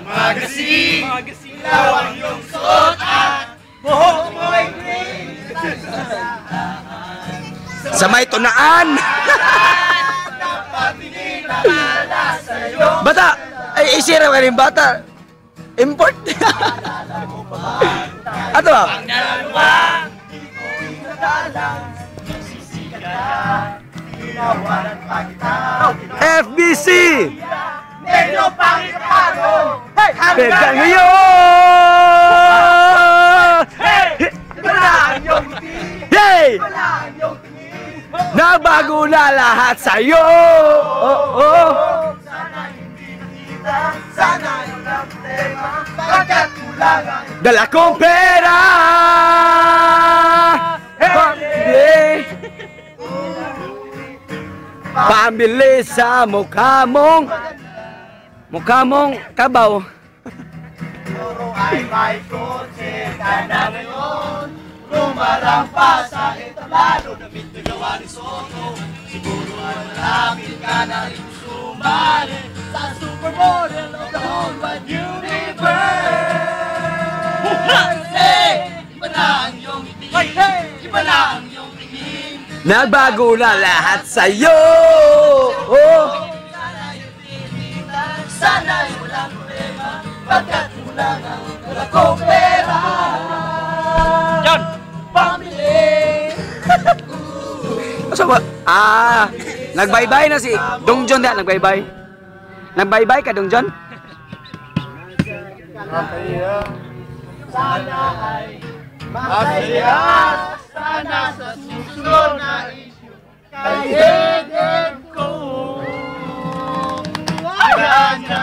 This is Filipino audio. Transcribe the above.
Magasin, ilaw ang iyong suot at buhok mo'y green. Sa may tunaan. Bata, ay isira ka rin bata. Import. Ato ba? Ang dalawa, iko'y nadalang, nagsisikat ka, tinawanan pa kita. FBC! Medyo pangitado, Hanggang ngayon! wala ang iyong ngiti, Hey! wala ang iyong tingin. Nabago na lahat sa'yo! Sana hindi nakita, sana walang problema, pagkat kulang ang Dala kong pera! Pambili! Pambili sa mukha mong kabaw. Puro ay may kotse ka na ngayon. Rumarang pa sa entablado na mitagawa ni Soto. Siguro ay malapit ka na rin sumali sa supermodel of the whole wide universe. Hey! Iba na ang iyong ngiti, iba na ang iyong tingin. Nagbago na lahat sa'yo! Sana yung tinitan, sana walang problema, pagkat kulang ang dala kong pera. John! Pamili! Asa ba? Nagbaybay na si Dong John na, nagbaybay. Nagbaybay ka, Dong John? Sana ay masaya, sana sa susunod na issue, kay Eden ko. Wala na!